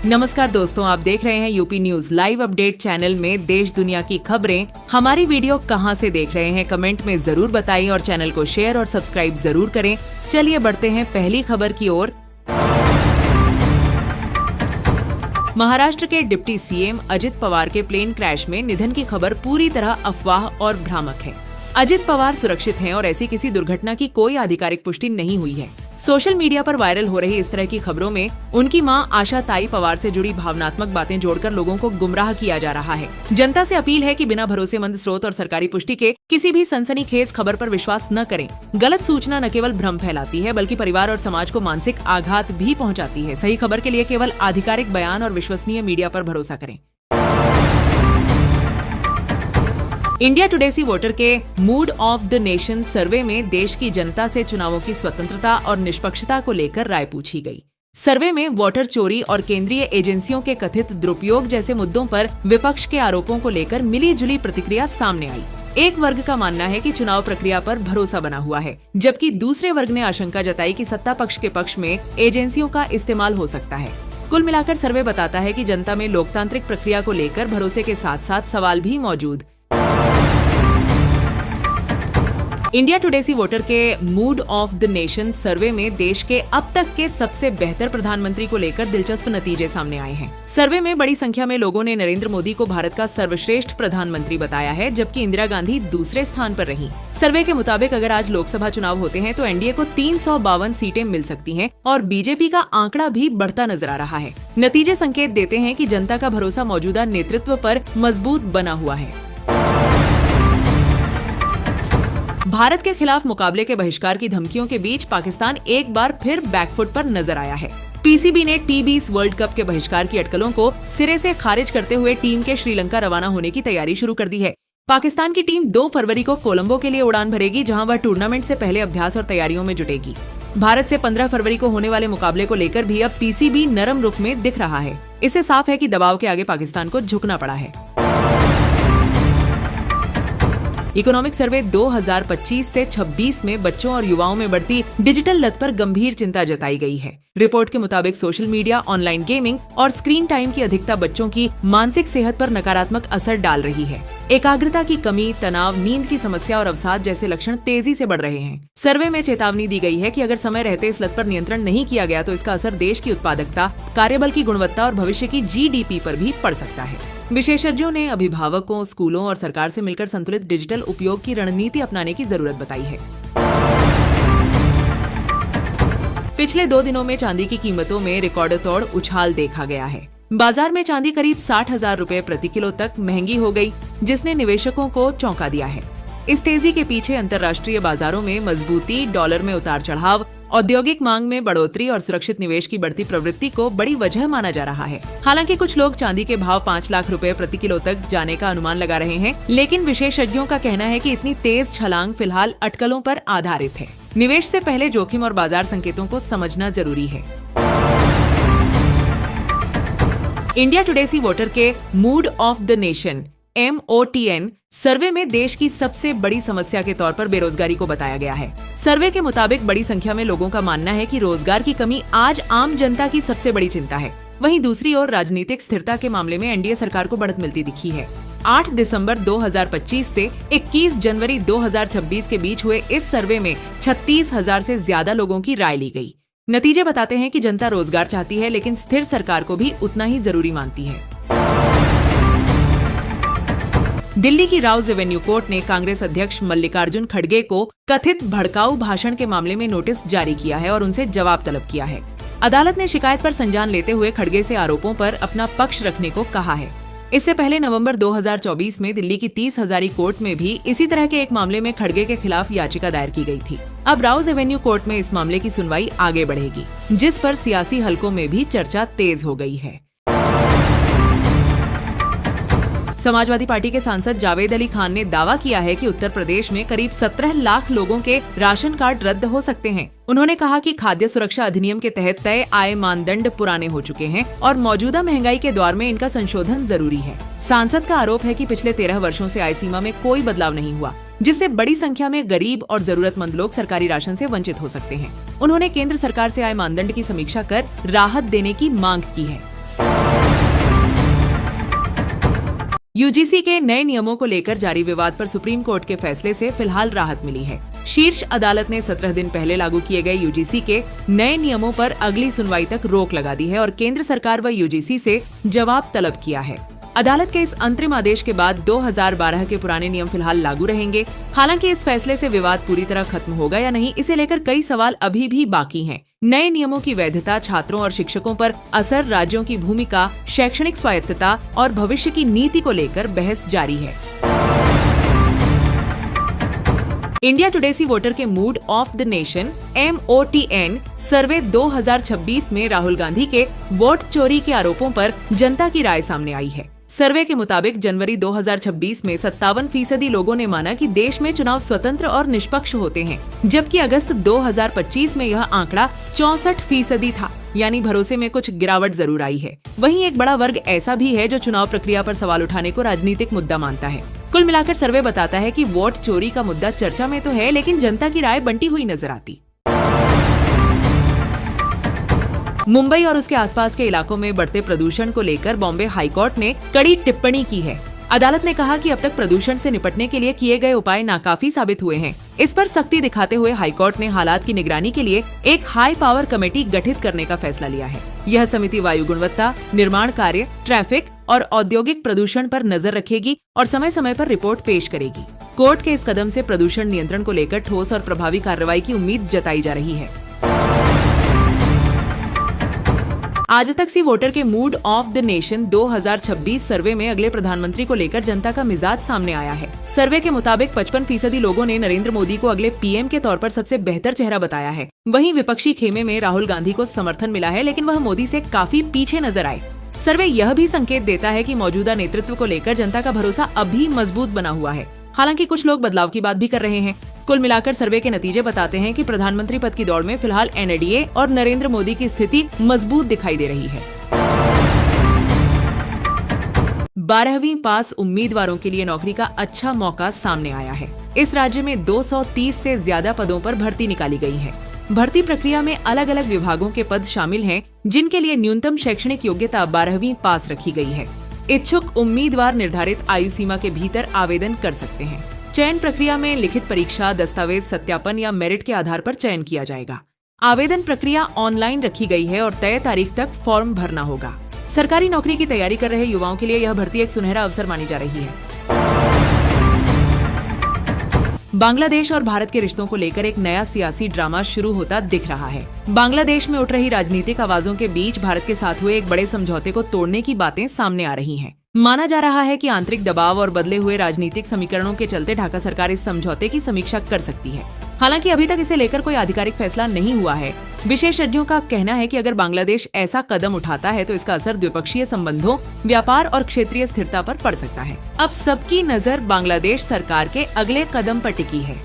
नमस्कार दोस्तों, आप देख रहे हैं UP news live update channel में देश दुनिया की खबरें। हमारी वीडियो कहां से देख रहे हैं कमेंट में जरूर बताइए और चैनल को शेयर और सब्सक्राइब जरूर करें। चलिए बढ़ते हैं पहली खबर की ओर। महाराष्ट्र के डिप्टी सीएम अजित पवार के प्लेन क्रैश में निधन की खबर पूरी तरह अफवाह और भ्रामक है। अजित पवार सुरक्षित हैं और ऐसी किसी दुर्घटना की कोई आधिकारिक पुष्टि नहीं हुई है। सोशल मीडिया पर वायरल हो रही इस तरह की खबरों में उनकी मां आशा ताई पवार से जुड़ी भावनात्मक बातें जोड़कर लोगों को गुमराह किया जा रहा है। जनता से अपील है कि बिना भरोसेमंद स्रोत और सरकारी पुष्टि के किसी भी सनसनीखेज खबर पर विश्वास न करें। गलत सूचना न केवल भ्रम फैलाती है बल्कि परिवार और समाज को मानसिक आघात भी पहुंचाती है। सही खबर के लिए केवल आधिकारिक बयान और विश्वसनीय मीडिया पर भरोसा करें। इंडिया टुडे सी वोटर के मूड ऑफ द नेशन सर्वे में देश की जनता से चुनावों की स्वतंत्रता और निष्पक्षता को लेकर राय पूछी गई। सर्वे में वोटर चोरी और केंद्रीय एजेंसियों के कथित दुरुपयोग जैसे मुद्दों पर विपक्ष के आरोपों को लेकर मिली जुली प्रतिक्रिया सामने आई। एक वर्ग का मानना है कि चुनाव प्रक्रिया पर भरोसा बना हुआ है, जबकि दूसरे वर्ग ने आशंका जताई कि सत्ता पक्ष के पक्ष में एजेंसियों का इस्तेमाल हो सकता है। कुल मिलाकर सर्वे बताता है कि जनता में लोकतांत्रिक प्रक्रिया को लेकर भरोसे के साथ साथ सवाल भी मौजूद। इंडिया टुडे सी वोटर के मूड ऑफ द नेशन सर्वे में देश के अब तक के सबसे बेहतर प्रधानमंत्री को लेकर दिलचस्प नतीजे सामने आए हैं। सर्वे में बड़ी संख्या में लोगों ने नरेंद्र मोदी को भारत का सर्वश्रेष्ठ प्रधानमंत्री बताया है, जबकि इंदिरा गांधी दूसरे स्थान पर रही। सर्वे के मुताबिक अगर आज लोकसभा चुनाव होते हैं तो एनडीए को 352 सीटें मिल सकती हैं और बीजेपी का आंकड़ा भी बढ़ता नजर आ रहा है। नतीजे संकेत देते हैं कि जनता का भरोसा मौजूदा नेतृत्व पर मजबूत बना हुआ है। भारत के खिलाफ मुकाबले के बहिष्कार की धमकियों के बीच पाकिस्तान एक बार फिर बैकफुट पर नजर आया है। पीसीबी ने टी20 वर्ल्ड कप के बहिष्कार की अटकलों को सिरे से खारिज करते हुए टीम के श्रीलंका रवाना होने की तैयारी शुरू कर दी है। पाकिस्तान की टीम 2 फरवरी को कोलंबो के लिए उड़ान भरेगी, जहां वह टूर्नामेंट से पहले अभ्यास और तैयारियों में जुटेगी। भारत से 15 फरवरी को होने वाले मुकाबले को लेकर भी अब पीसीबी नरम रुख में दिख रहा है। इससे साफ है कि दबाव के आगे पाकिस्तान को झुकना पड़ा है। इकोनॉमिक सर्वे 2025 से 26 में बच्चों और युवाओं में बढ़ती डिजिटल लत पर गंभीर चिंता जताई गई है। रिपोर्ट के मुताबिक सोशल मीडिया, ऑनलाइन गेमिंग और स्क्रीन टाइम की अधिकता बच्चों की मानसिक सेहत पर नकारात्मक असर डाल रही है। एकाग्रता की कमी, तनाव, नींद की समस्या और अवसाद जैसे लक्षण तेजी से बढ़ रहे हैं। सर्वे में चेतावनी दी गई है कि अगर समय रहते इस लत पर नियंत्रण नहीं किया गया तो इसका असर देश की उत्पादकता, कार्यबल की गुणवत्ता और भविष्य की जीडीपी पर भी पड़ सकता है। विशेषज्ञों ने अभिभावकों, स्कूलों और सरकार से मिलकर संतुलित डिजिटल उपयोग की रणनीति अपनाने की जरूरत बताई है। पिछले 2 दिनों में चांदी की कीमतों में रिकॉर्ड तोड़ उछाल देखा गया है। बाजार में चांदी करीब 60,000 रुपए प्रति किलो तक महंगी हो गई, जिसने निवेशकों को चौंका दिया है। इस तेजी के पीछे अंतर्राष्ट्रीय बाजारों में मजबूती, डॉलर में उतार चढ़ाव, औद्योगिक मांग में बढ़ोतरी और सुरक्षित निवेश की बढ़ती प्रवृत्ति को बड़ी वजह माना जा रहा है। हालांकि कुछ लोग चांदी के भाव 5 लाख रुपए प्रति किलो तक जाने का अनुमान लगा रहे हैं, लेकिन विशेषज्ञों का कहना है कि इतनी तेज छलांग फिलहाल अटकलों पर आधारित है। निवेश से पहले जोखिम और बाजार संकेतों को समझना जरूरी है। इंडिया टुडे सी वोटर के mood off the nation MOTN सर्वे में देश की सबसे बड़ी समस्या के तौर पर बेरोजगारी को बताया गया है। सर्वे के मुताबिक बड़ी संख्या में लोगों का मानना है कि रोजगार की कमी आज आम जनता की सबसे बड़ी चिंता है। वहीं दूसरी ओर राजनीतिक स्थिरता के मामले में एनडीए सरकार को बढ़त मिलती दिखी है। 8 दिसंबर 2025 से 21 जनवरी 2026 के बीच हुए इस सर्वे में 36,000 से ज्यादा लोगों की राय ली गई। नतीजे बताते हैं कि जनता रोजगार चाहती है, लेकिन स्थिर सरकार को भी उतना ही जरूरी मानती है। दिल्ली की राउज एवेन्यू कोर्ट ने कांग्रेस अध्यक्ष मल्लिकार्जुन खड़गे को कथित भड़काऊ भाषण के मामले में नोटिस जारी किया है और उनसे जवाब तलब किया है। अदालत ने शिकायत पर संज्ञान लेते हुए खड़गे से आरोपों पर अपना पक्ष रखने को कहा है। इससे पहले नवंबर 2024 में दिल्ली की 30 हजारी कोर्ट में भी इसी तरह के एक मामले में खड़गे के खिलाफ याचिका दायर की गई थी। अब राउज एवेन्यू कोर्ट में इस मामले की सुनवाई आगे बढ़ेगी, जिस पर सियासी हलकों में भी चर्चा तेज हो गई है। समाजवादी पार्टी के सांसद जावेद अली खान ने दावा किया है कि उत्तर प्रदेश में करीब 17 लाख लोगों के राशन कार्ड रद्द हो सकते हैं। उन्होंने कहा कि खाद्य सुरक्षा अधिनियम के तहत तय आय मानदंड पुराने हो चुके हैं और मौजूदा महंगाई के दौर में इनका संशोधन जरूरी है। सांसद का आरोप है कि पिछले 13 वर्षों से आय सीमा में कोई बदलाव नहीं हुआ, जिससे बड़ी संख्या में गरीब और जरूरतमंद लोग सरकारी राशन से वंचित हो सकते हैं। उन्होंने केंद्र सरकार से आय मानदंड की समीक्षा कर राहत देने की मांग की है। यूजीसी के नए नियमों को लेकर जारी विवाद पर सुप्रीम कोर्ट के फैसले से फिलहाल राहत मिली है। शीर्ष अदालत ने 17 दिन पहले लागू किए गए यूजीसी के नए नियमों पर अगली सुनवाई तक रोक लगा दी है और केंद्र सरकार व यूजीसी से जवाब तलब किया है। अदालत के इस अंतरिम आदेश के बाद 2012 के पुराने नियम फिलहाल लागू रहेंगे। हालांकि इस फैसले से विवाद पूरी तरह खत्म होगा या नहीं, इसे लेकर कई सवाल अभी भी बाकी हैं। नए नियमों की वैधता, छात्रों और शिक्षकों पर असर, राज्यों की भूमिका, शैक्षणिक स्वायत्तता और भविष्य की नीति को लेकर बहस जारी है। इंडिया टुडे सी वोटर के mood off the nation MOTN सर्वे 2026 में राहुल गांधी के वोट चोरी के आरोपों पर जनता की राय सामने आई है। सर्वे के मुताबिक जनवरी 2026 में 57% लोगों ने माना कि देश में चुनाव स्वतंत्र और निष्पक्ष होते हैं, जबकि अगस्त 2025 में यह आंकड़ा 64% था। यानी भरोसे में कुछ गिरावट जरूर आई है। वहीं एक बड़ा वर्ग ऐसा भी है जो चुनाव प्रक्रिया पर सवाल उठाने को राजनीतिक मुद्दा मानता है। कुल मिलाकर सर्वे बताता है कि वोट चोरी का मुद्दा चर्चा में तो है, लेकिन जनता की राय बंटी हुई नजर आती। मुंबई और उसके आसपास के इलाकों में बढ़ते प्रदूषण को लेकर बॉम्बे हाईकोर्ट ने कड़ी टिप्पणी की है। अदालत ने कहा कि अब तक प्रदूषण से निपटने के लिए किए गए उपाय नाकाफी साबित हुए हैं। इस पर सख्ती दिखाते हुए हाईकोर्ट ने हालात की निगरानी के लिए एक हाई पावर कमेटी गठित करने का फैसला लिया है। यह समिति वायु गुणवत्ता, निर्माण कार्य, ट्रैफिक और औद्योगिक प्रदूषण पर नजर रखेगी और समय समय पर रिपोर्ट पेश करेगी। कोर्ट के इस कदम से प्रदूषण नियंत्रण को लेकर ठोस और प्रभावी कार्रवाई की उम्मीद जताई जा रही है। आज तक सी वोटर के मूड ऑफ द नेशन 2026 सर्वे में अगले प्रधानमंत्री को लेकर जनता का मिजाज सामने आया है। सर्वे के मुताबिक 55% लोगों ने नरेंद्र मोदी को अगले PM के तौर पर सबसे बेहतर चेहरा बताया है। वहीं विपक्षी खेमे में राहुल गांधी को समर्थन मिला है, लेकिन वह मोदी से काफी पीछे नजर आए। सर्वे यह भी संकेत देता है कि मौजूदा नेतृत्व को लेकर जनता का भरोसा अभी मजबूत बना हुआ है। हालांकि कुछ लोग बदलाव की बात भी कर रहे हैं। कुल मिलाकर सर्वे के नतीजे बताते हैं कि प्रधानमंत्री पद की दौड़ में फिलहाल NDA और नरेंद्र मोदी की स्थिति मजबूत दिखाई दे रही है। 12वीं पास उम्मीदवारों के लिए नौकरी का अच्छा मौका सामने आया है। इस राज्य में 230 से ज्यादा पदों पर भर्ती निकाली गई है। भर्ती प्रक्रिया में अलग अलग विभागों के पद शामिल हैं, जिनके लिए न्यूनतम शैक्षणिक योग्यता 12वीं पास रखी गई है। इच्छुक उम्मीदवार निर्धारित आयु सीमा के भीतर आवेदन कर सकते हैं। चयन प्रक्रिया में लिखित परीक्षा, दस्तावेज सत्यापन या मेरिट के आधार पर चयन किया जाएगा। आवेदन प्रक्रिया ऑनलाइन रखी गई है और तय तारीख तक फॉर्म भरना होगा। सरकारी नौकरी की तैयारी कर रहे युवाओं के लिए यह भर्ती एक सुनहरा अवसर मानी जा रही है। बांग्लादेश और भारत के रिश्तों को लेकर एक नया सियासी ड्रामा शुरू होता दिख रहा है। बांग्लादेश में उठ रही राजनीतिक आवाजों के बीच भारत के साथ हुए एक बड़े समझौते को तोड़ने की बातें सामने आ रही हैं। माना जा रहा है कि आंतरिक दबाव और बदले हुए राजनीतिक समीकरणों के चलते ढाका सरकार इस समझौते की समीक्षा कर सकती है। हालांकि अभी तक इसे लेकर कोई आधिकारिक फैसला नहीं हुआ है। विशेषज्ञों का कहना है कि अगर बांग्लादेश ऐसा कदम उठाता है तो इसका असर द्विपक्षीय संबंधों, व्यापार और क्षेत्रीय स्थिरता पर पड़ सकता है। अब सबकी नजर बांग्लादेश सरकार के अगले कदम पर टिकी है।